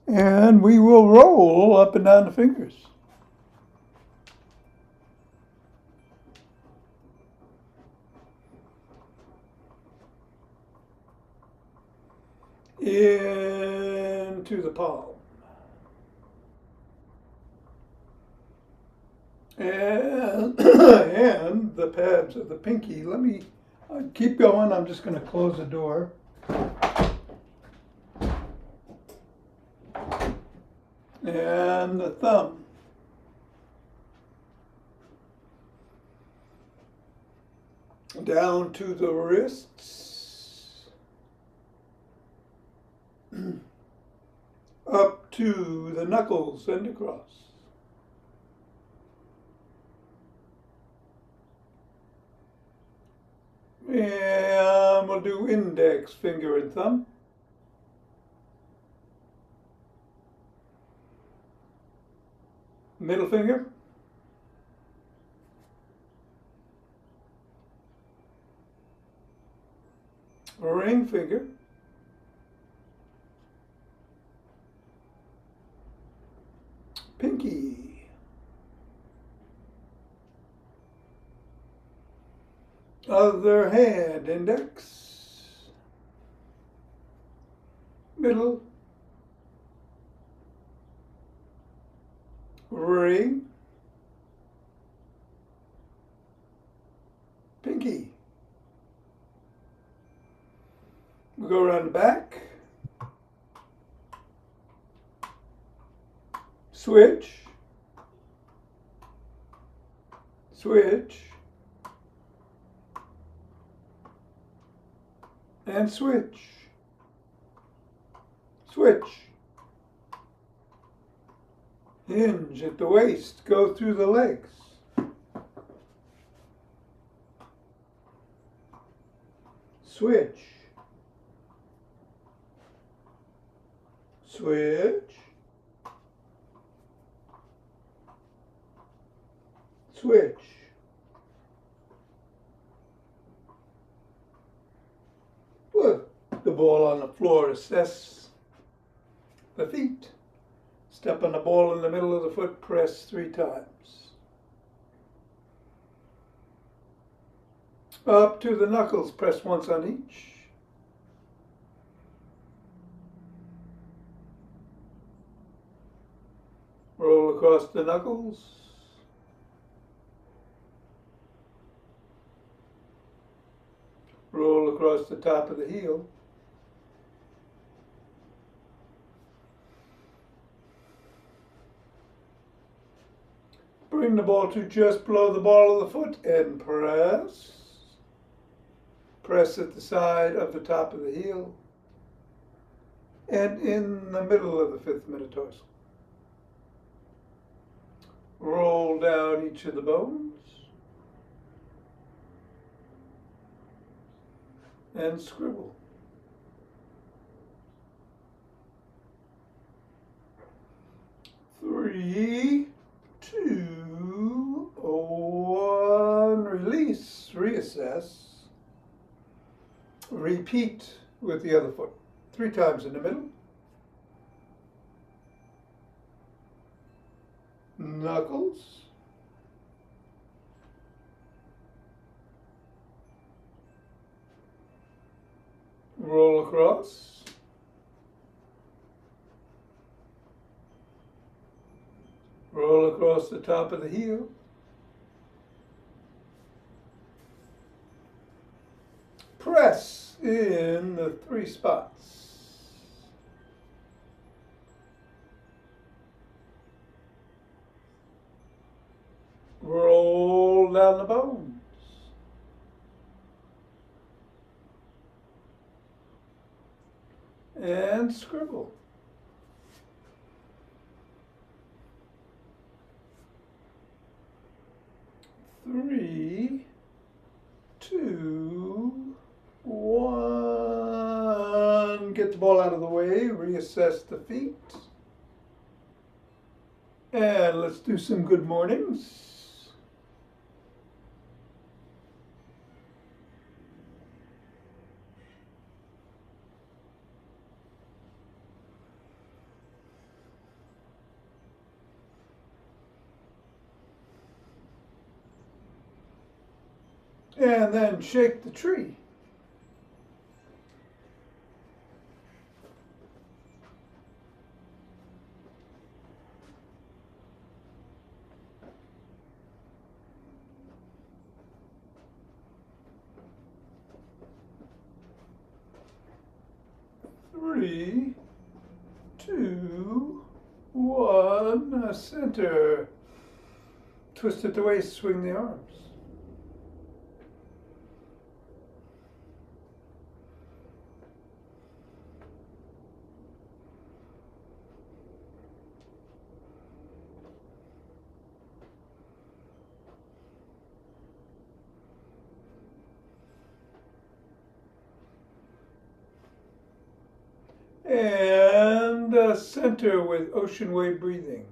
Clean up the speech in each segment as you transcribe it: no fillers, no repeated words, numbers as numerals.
And we will roll up and down the fingers. Into the palm. And, and the pads of the pinky. Let me keep going. I'm just going to close the door. And the thumb. Down to the wrists. Up to the knuckles and across. And we'll do index finger and thumb. Middle finger. Ring finger. Pinky. Other hand, index. Middle. Ring. Pinky. We'll go around the back. Switch. Switch. And switch. Switch. Hinge at the waist. Go through the legs. Switch. Switch. Switch. Put the ball on the floor, assess the feet. Step on the ball in the middle of the foot, press 3 times. Up to the knuckles, press once on each. Roll across the knuckles. Roll across the top of the heel. Bring the ball to just below the ball of the foot and press. Press at the side of the top of the heel and in the middle of the 5th metatarsal. Roll down each of the bones and scribble. Three, two, one. Release, reassess. Repeat with the other foot. 3 times in the middle. Knuckles. Roll across. Roll across the top of the heel. Press in the 3 spots. Roll down the bones. And scribble. Three, two, one. Get the ball out of the way, reassess the feet. And let's do some good mornings. And then shake the tree. Three, two, one, center. Twist at the waist, swing the arms. And center with ocean wave breathing.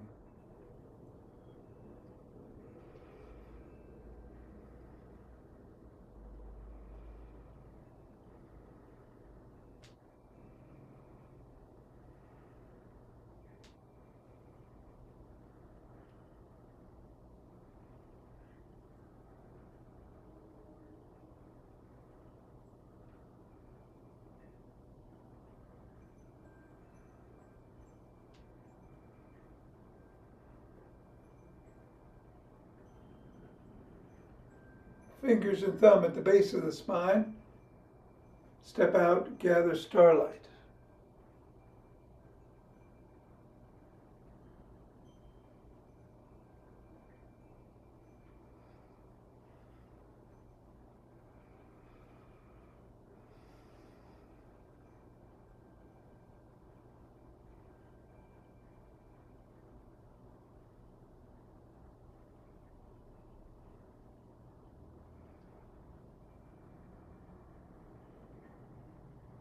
Fingers and thumb at the base of the spine. Step out, gather starlight.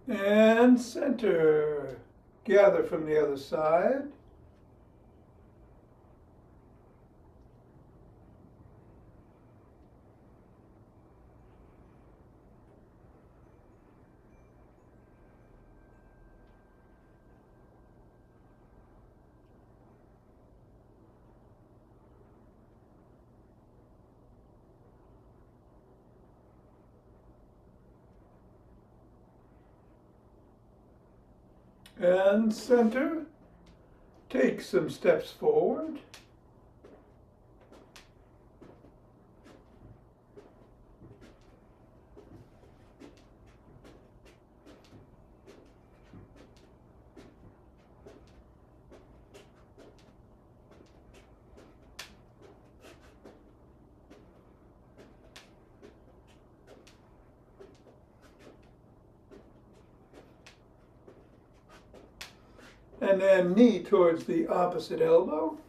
And center. Gather from the other side. And center. Take some steps forward. And then knee towards the opposite elbow.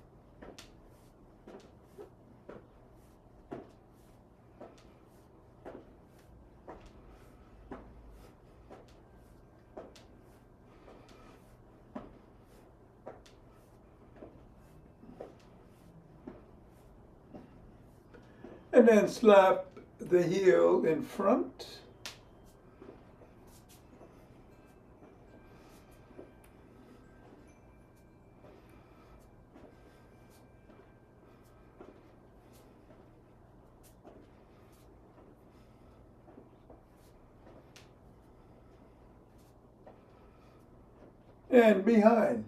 And then slap the heel in front. And behind.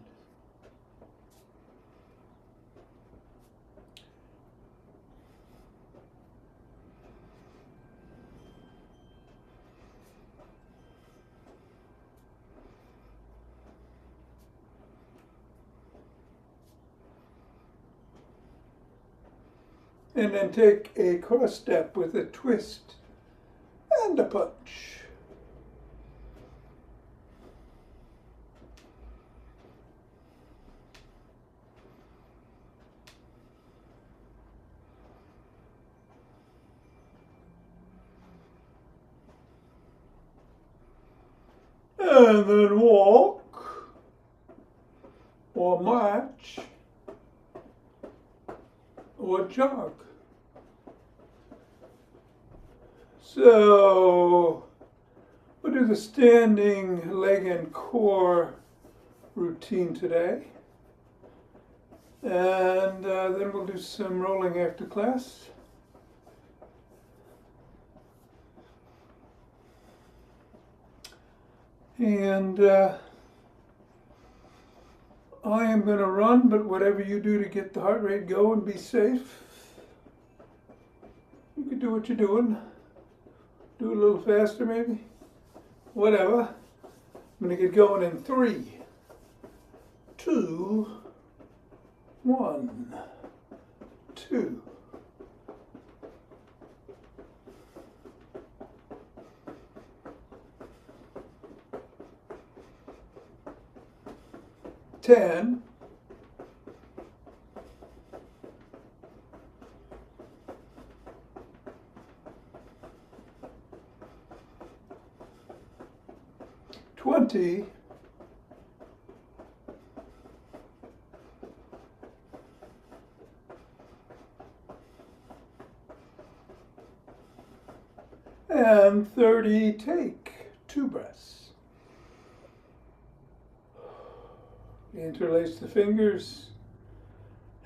And then take a cross step with a twist and a punch. And then walk or march or jog. So we'll do the standing leg and core routine today. And then we'll do some rolling after class. And I am going to run, but whatever you do to get the heart rate going, be safe. You can do what you're doing. Do it a little faster maybe. Whatever. I'm going to get going in 3, 2, 1, 2. Ten. 20. 30, take 2 breaths. Interlace the fingers,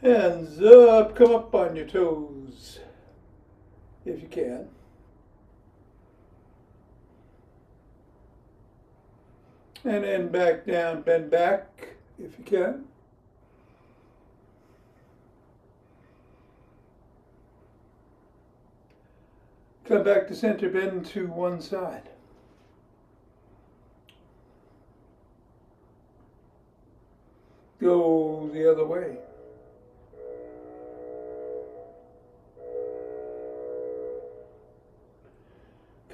hands up, come up on your toes, if you can. And then back down, bend back, if you can. Come back to center, bend to one side. Go the other way.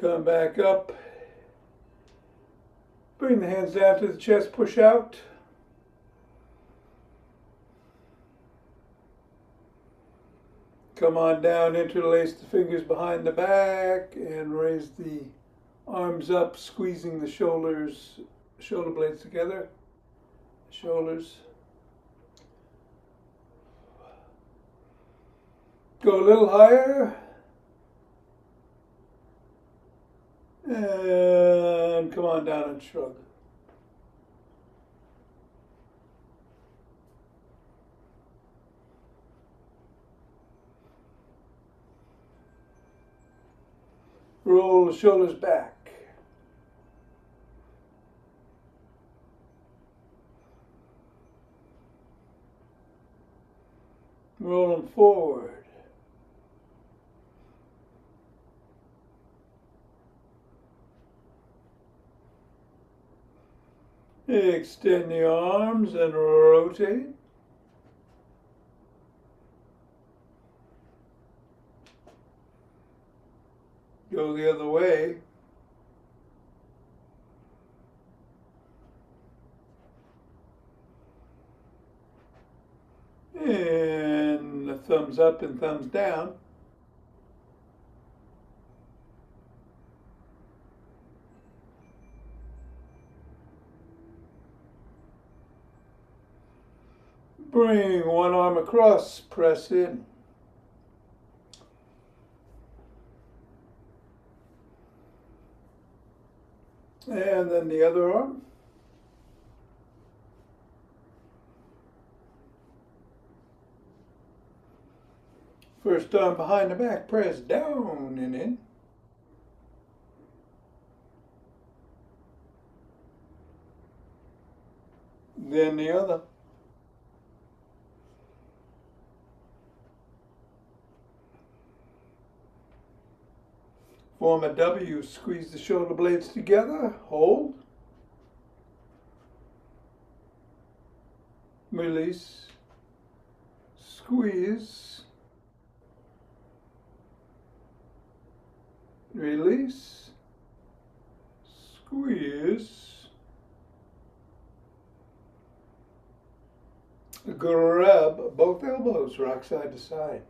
Come back up. Bring the hands down to the chest, push out. Come on down, interlace the fingers behind the back and raise the arms up, squeezing the shoulder blades together. Shoulders. Go a little higher. And come on down and shrug. Roll the shoulders back. Roll them forward. Extend the arms and rotate. Go the other way. And the thumbs up and thumbs down. Bring one arm across, press in. And then the other arm. First arm behind the back, press down and in. Then the other. Form a W, squeeze the shoulder blades together, hold. Release, squeeze, release, squeeze, grab both elbows, rock side to side.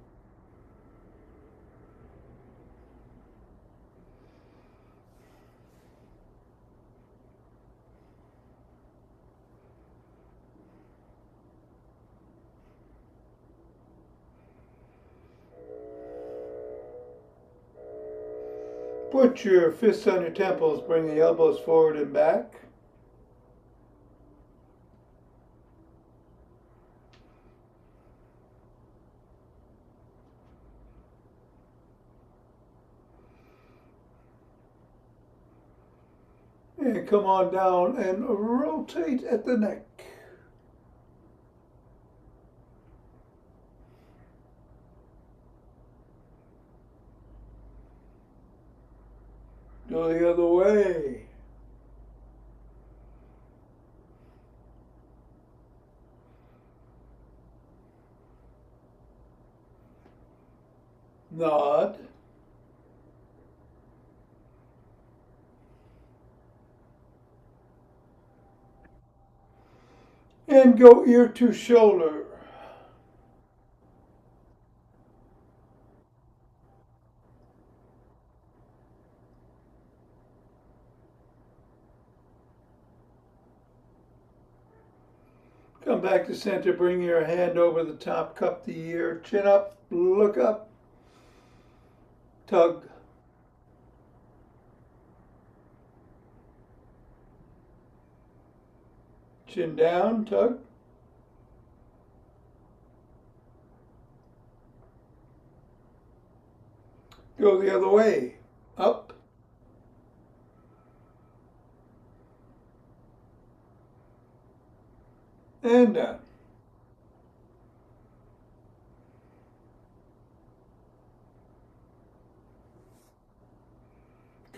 Put your fists on your temples, bring the elbows forward and back. And come on down and rotate at the neck. Go the other way. Nod. And go ear to shoulder. Come back to center, bring your hand over the top, cup the ear, chin up, look up, tug. Chin down, tug. Go the other way, up. And down.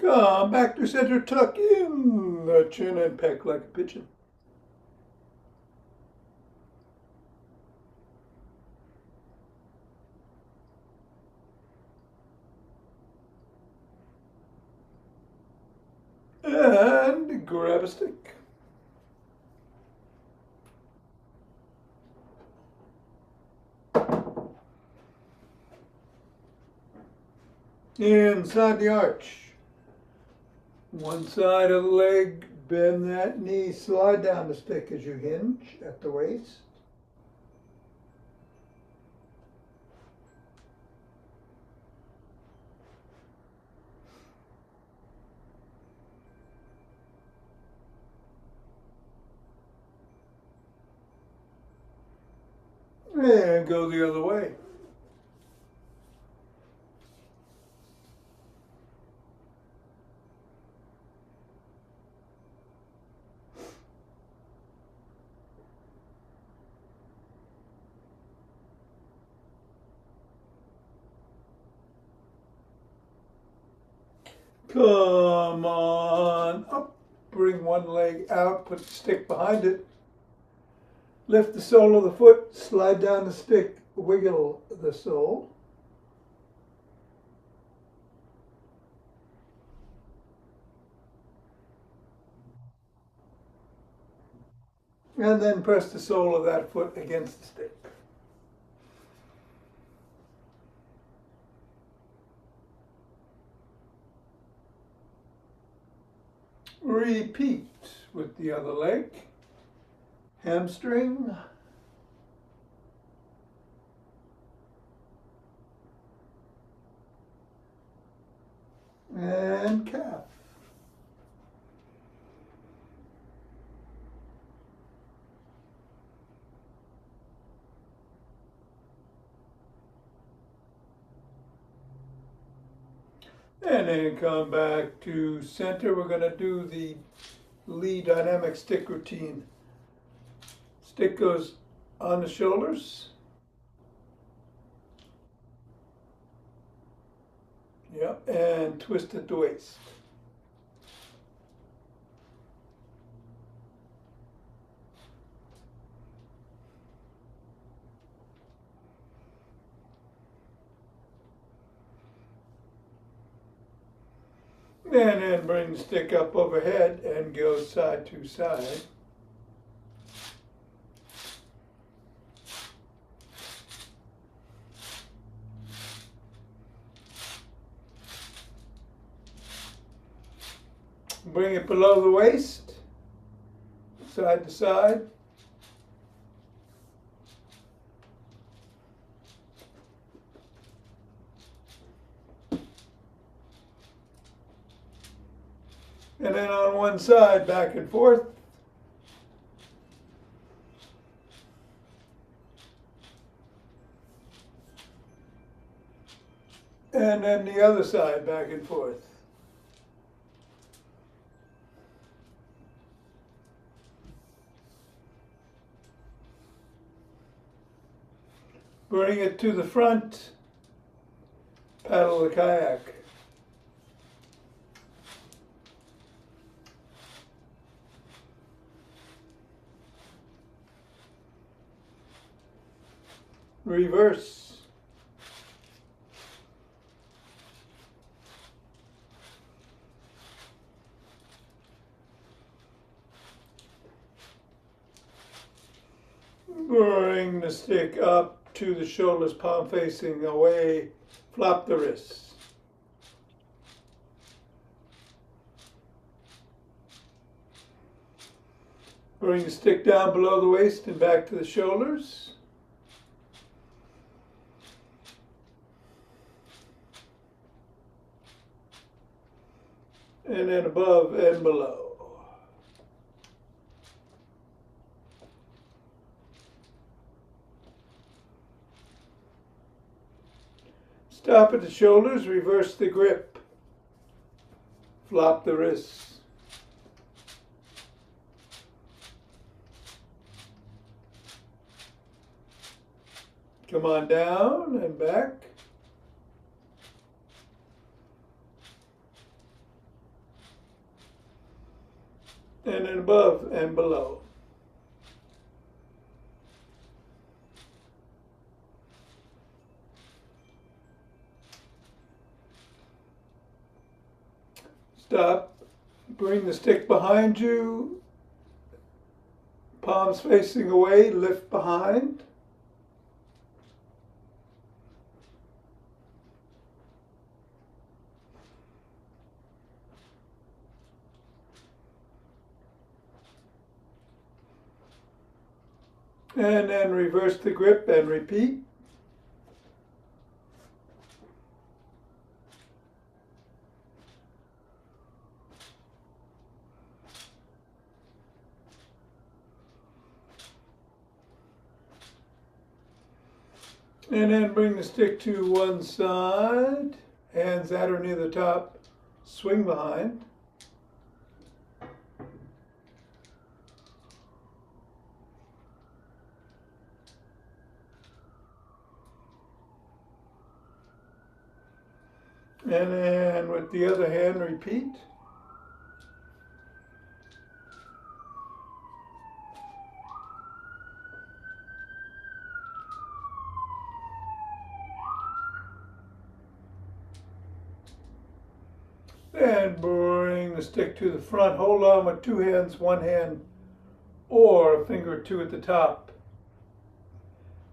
Come back to center, tuck in the chin and peck like a pigeon. And grab a stick. Inside the arch. One side of the leg, bend that knee, slide down the stick as you hinge at the waist. And go the other way. Come on up, bring one leg out, put the stick behind it. Lift the sole of the foot, slide down the stick, wiggle the sole. And then press the sole of that foot against the stick. Repeat with the other leg. Hamstring. And calf. And then come back to center. We're going to do the Lee dynamic stick routine. Stick goes on the shoulders. Yep, and twist at the waist. And then bring the stick up overhead and go side to side. Bring it below the waist, side to side. And then on one side, back and forth. And then the other side, back and forth. Bring it to the front, paddle the kayak. Reverse. Bring the stick up to the shoulders, palm facing away, flop the wrists. Bring the stick down below the waist and back to the shoulders. And then above and below. Stop at the shoulders, reverse the grip. Flop the wrists. Come on down and back. And then above and below. Stop, bring the stick behind you, palms facing away, lift behind. And then reverse the grip and repeat. And then bring the stick to one side, hands at or near the top, swing behind. And then with the other hand, repeat. And bring the stick to the front. Hold on with two hands, one hand, or a finger or two at the top.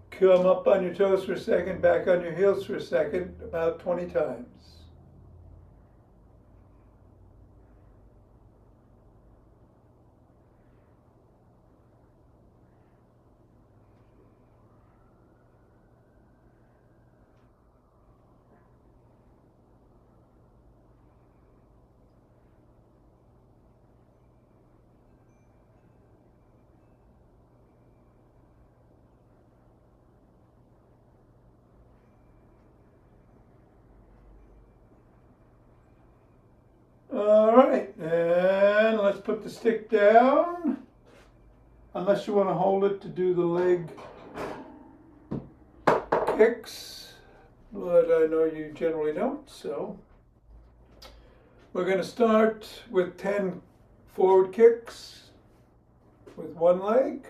Come up on your toes for a second, back on your heels for a second, about 20 times. All right, and let's put the stick down, unless you want to hold it to do the leg kicks, but I know you generally don't, so. We're going to start with 10 forward kicks with one leg.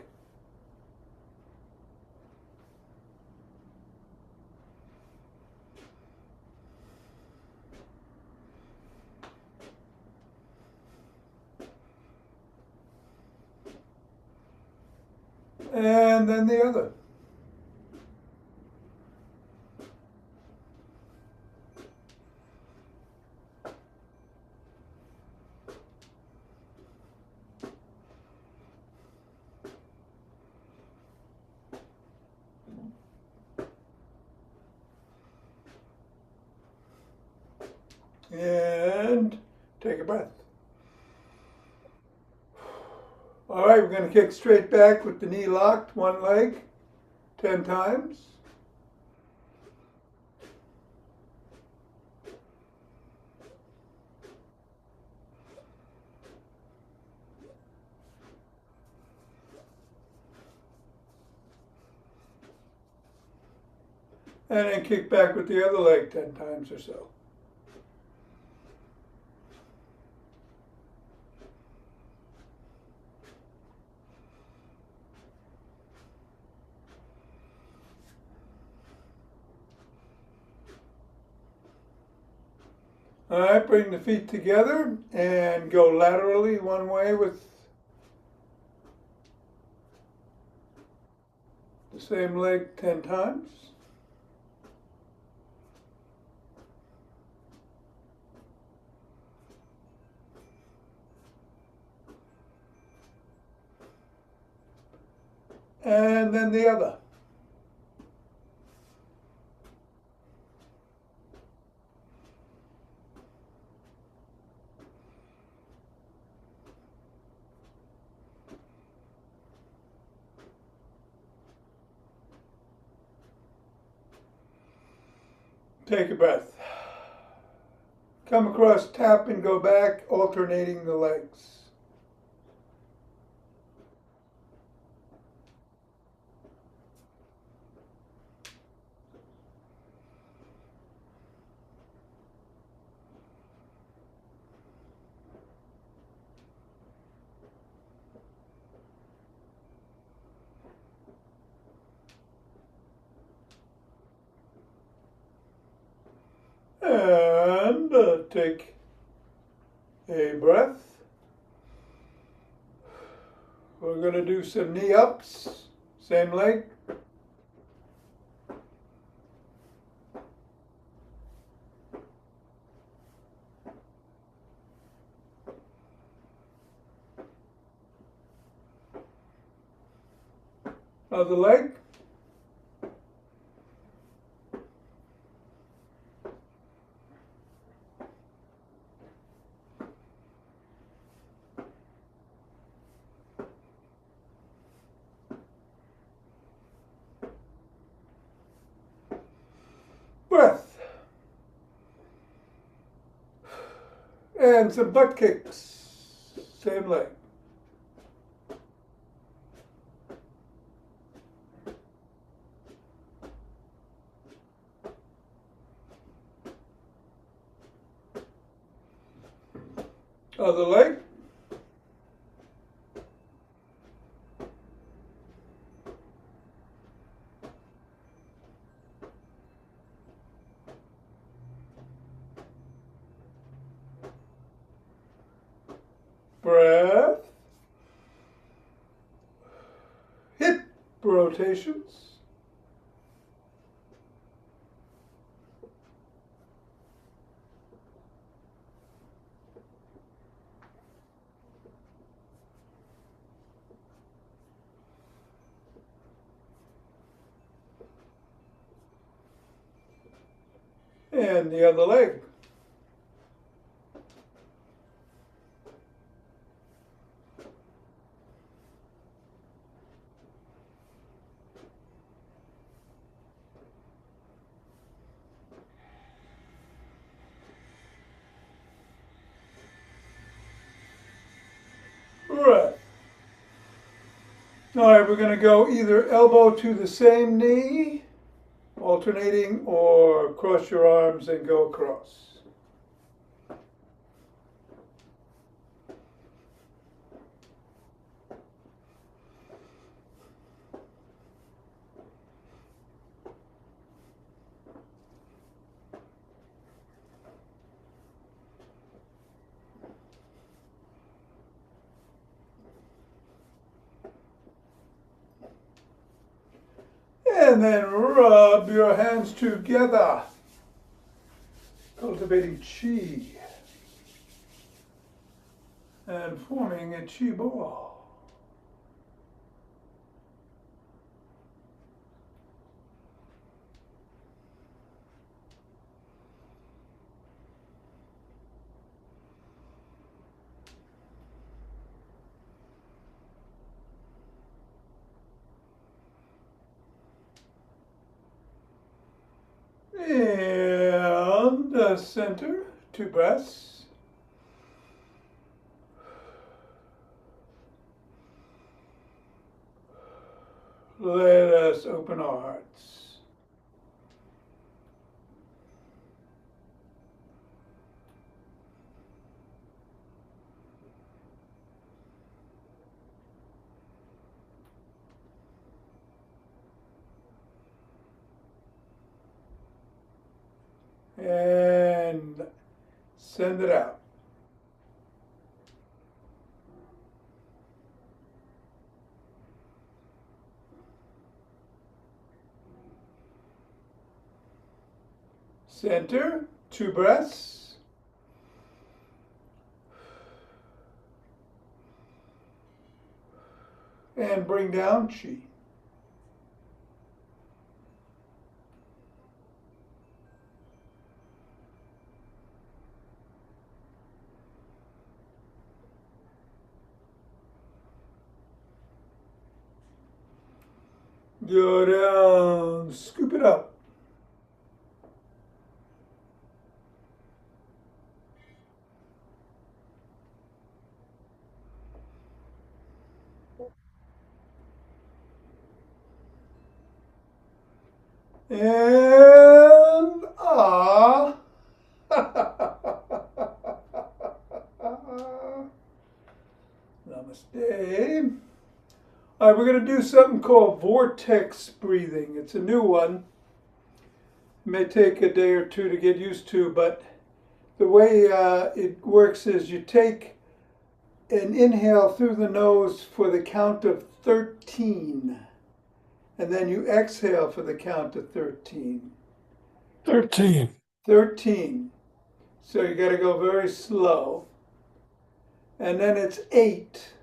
And then the other. And take a breath. All right, we're going to kick straight back with the knee locked, one leg, 10 times. And then kick back with the other leg 10 times or so. All right, bring the feet together and go laterally one way with the same leg 10 times. And then the other. Take a breath. Come across, tap and go back, alternating the legs. And take a breath. We're going to do some knee ups, same leg. Other leg. Breath. And some butt kicks, same leg. Other leg. Breath. Hip rotations. And the other leg. Right. All right, we're going to go either elbow to the same knee, alternating, or cross your arms and go across. And then rub your hands together, cultivating chi and forming a chi ball. And the center, 2 breaths. Let us open our hearts. and send it out. Center, 2 breaths. And bring down chi. Go down, scoop it up. And Namaste. All right, we're going to do something called vortex breathing. It's a new one. It may take a day or two to get used to, but the way it works is you take an inhale through the nose for the count of 13, and then you exhale for the count of 13. 13. 13. So you got to go very slow. And then it's 8.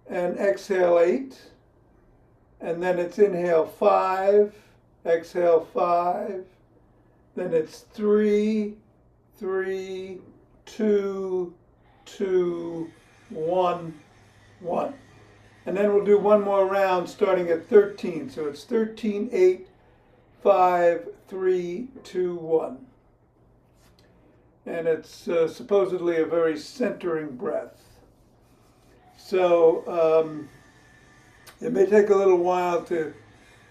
And exhale 8. And then it's inhale 5, exhale 5. Then it's 3, 3, 2, 2, 1, 1. And then we'll do one more round starting at 13. So it's 13, 8, 5, 3, 2, 1. And it's supposedly a very centering breath. So it may take a little while to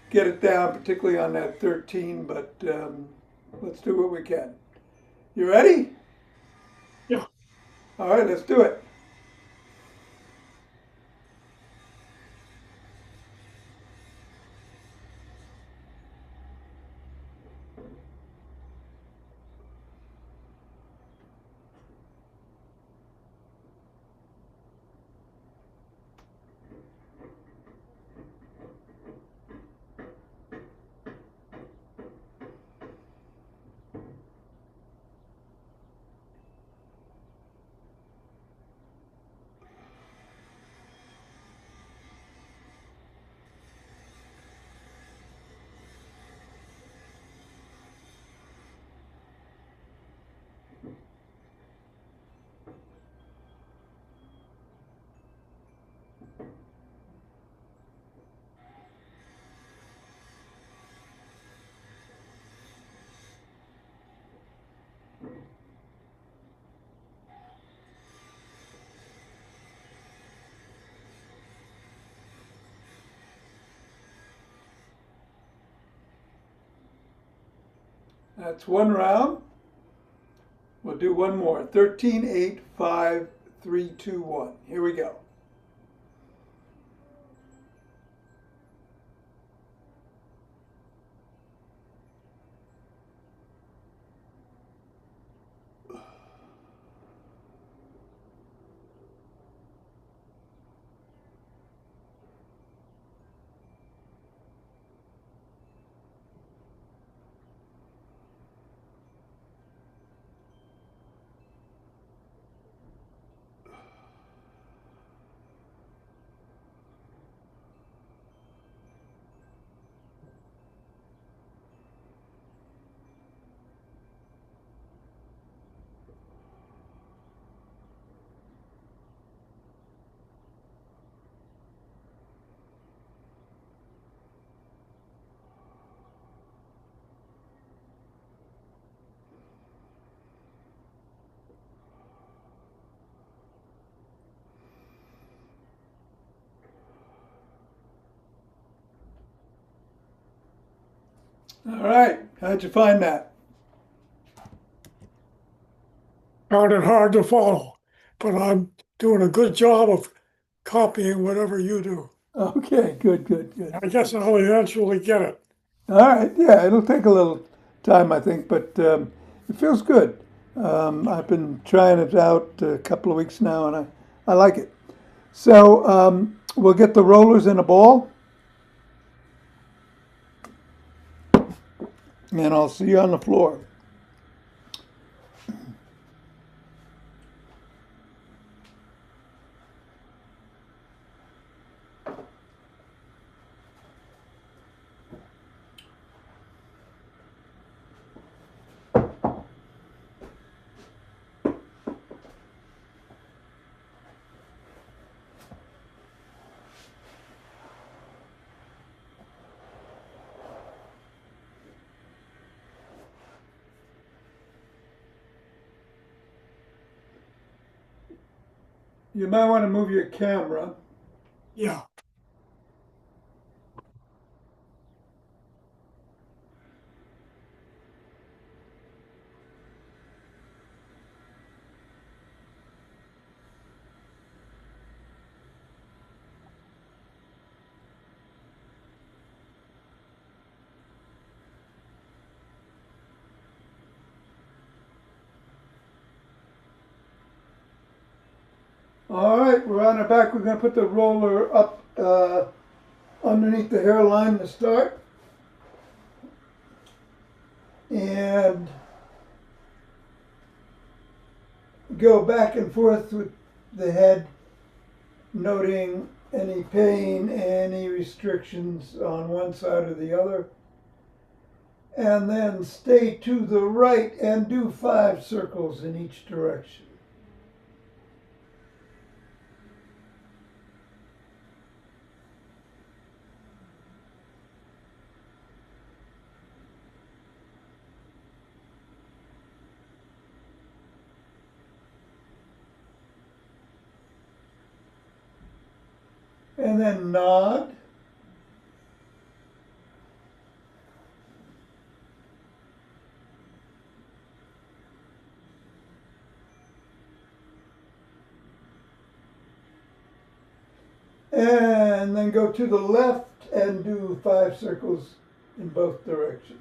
get it down, particularly on that 13, but let's do what we can. You ready? Yeah. All right, let's do it. That's one round. We'll do one more. 13, 8, 5, 3, 2, 1. Here we go. All right. How'd you find that? Found it hard to follow, but I'm doing a good job of copying whatever you do. Okay, good, good, good. I guess I'll eventually get it. All right. Yeah, it'll take a little time, I think, but it feels good. I've been trying it out a couple of weeks now, and I like it. So we'll get the rollers in a ball, and I'll see you on the floor. You might want to move your camera. Yeah. All right, we're on our back. We're going to put the roller up underneath the hairline to start. And go back and forth with the head, noting any pain, any restrictions on one side or the other. And then stay to the right and do 5 circles in each direction. And then nod. And then go to the left and do 5 circles in both directions.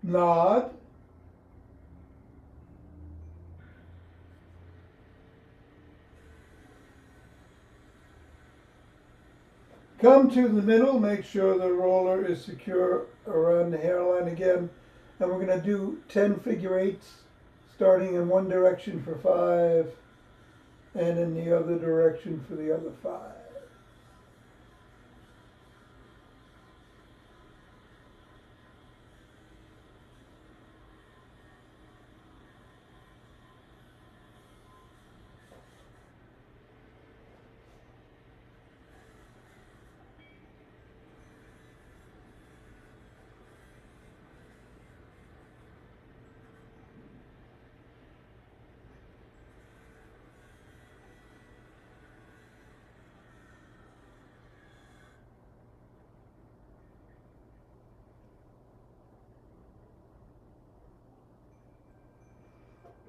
Nod. Come to the middle, make sure the roller is secure around the hairline again. And we're going to do 10 figure eights, starting in one direction for 5 and in the other direction for the other 5.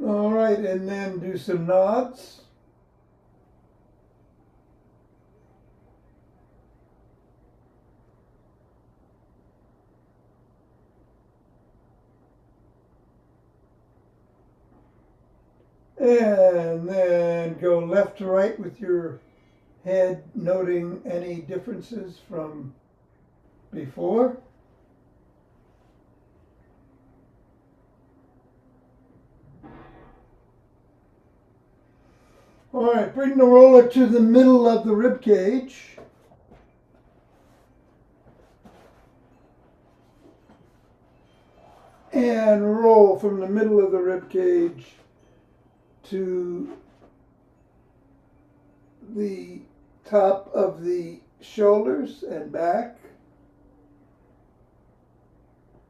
All right, and then do some nods. And then go left to right with your head, noting any differences from before. All right, bring the roller to the middle of the rib cage. And roll from the middle of the rib cage to the top of the shoulders and back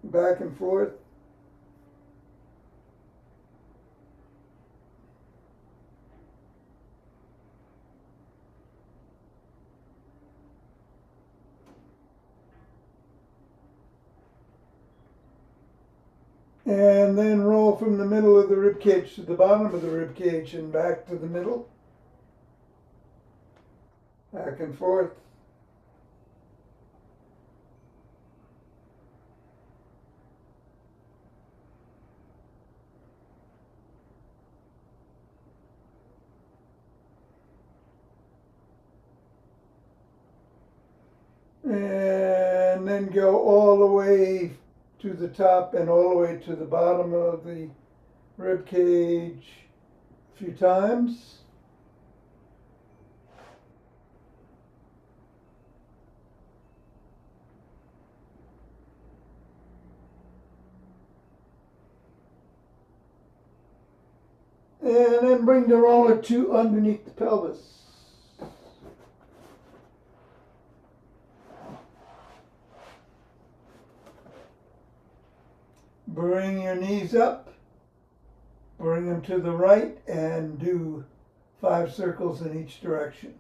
and forth. And then roll from the middle of the rib cage to the bottom of the rib cage and back to the middle. Back and forth. And then go all the way to the top and all the way to the bottom of the rib cage a few times. And then bring the roller to underneath the pelvis. Bring your knees up, bring them to the right, and do 5 circles in each direction.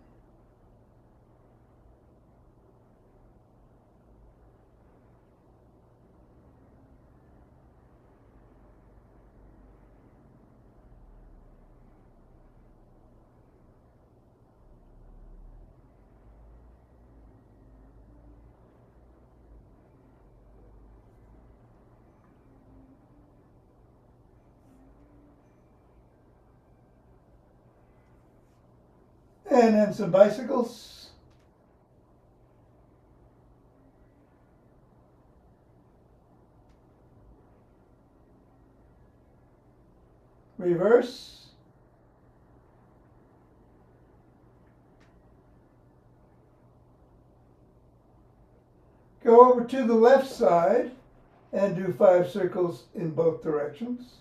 And then some bicycles. Reverse. Go over to the left side and do 5 circles in both directions.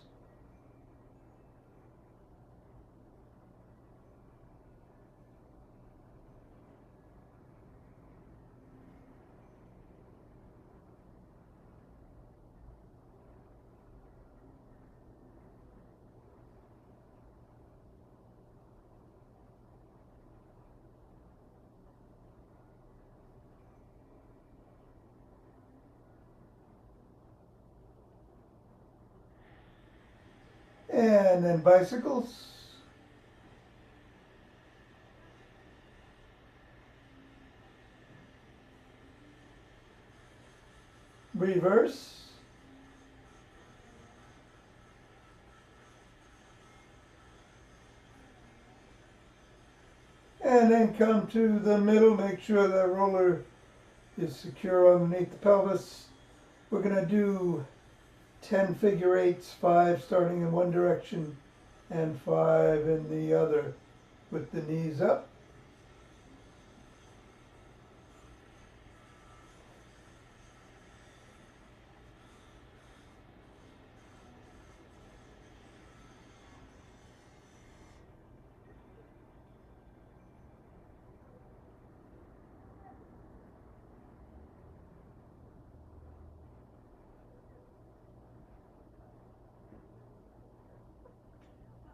And then bicycles. Reverse. And then come to the middle, make sure that roller is secure underneath the pelvis. We're going to do 10 figure eights, 5 starting in one direction and 5 in the other with the knees up.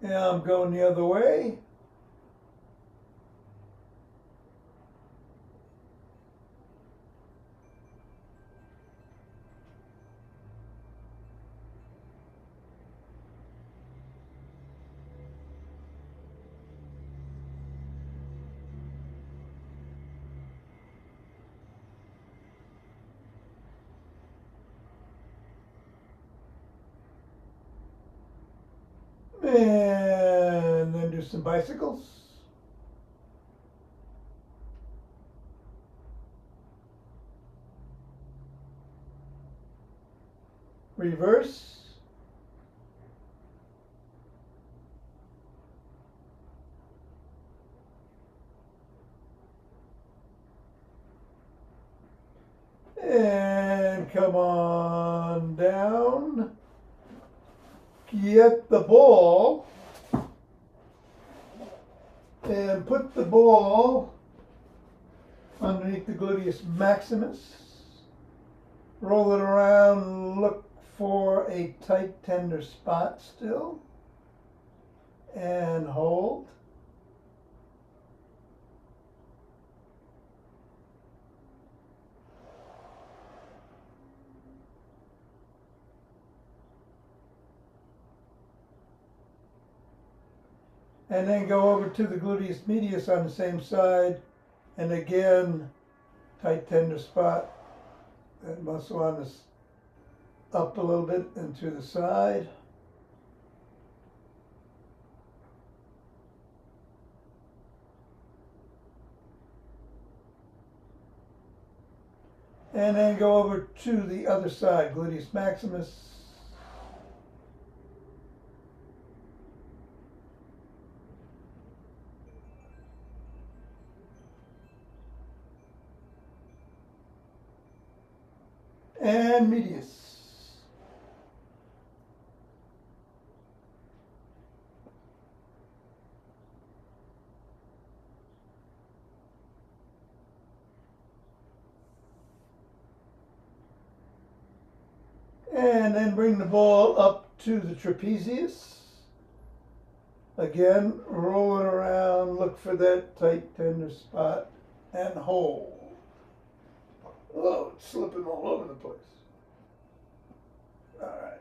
Now I'm going the other way. And then do some bicycles. Reverse. And come on down. Get the ball and put the ball underneath the gluteus maximus. Roll it around, look for a tight, tender spot still, and hold. And then go over to the gluteus medius on the same side. And again, tight tender spot. That muscle on this up a little bit and to the side. And then go over to the other side, gluteus maximus. And medius. And then bring the ball up to the trapezius. Again, roll it around, look for that tight tender spot, and hold. Oh, it's slipping all over the place. All right.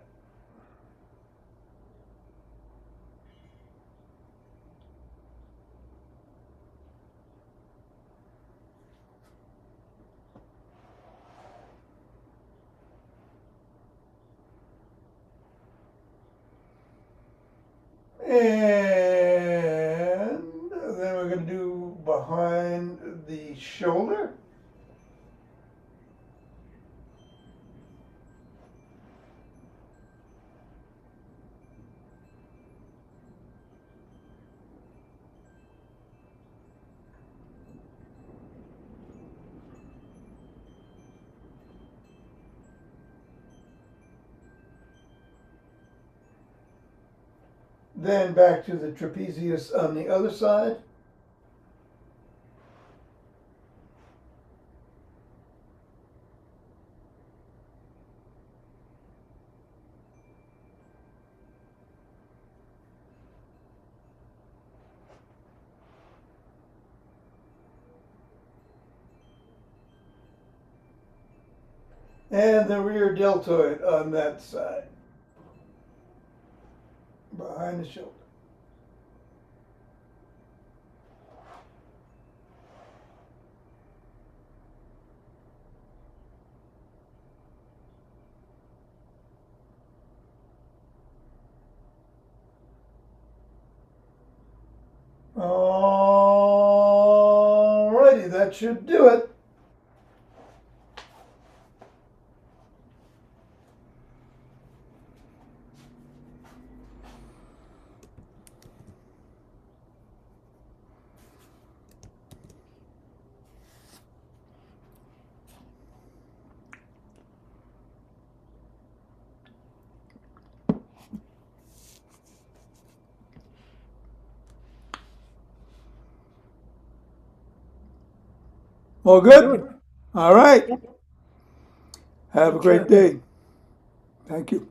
And then we're going to do behind the shoulder. Then back to the trapezius on the other side. And the rear deltoid on that side. Behind the shoulder. Alrighty, that should do it. All good? All right. Have a great day. Thank you.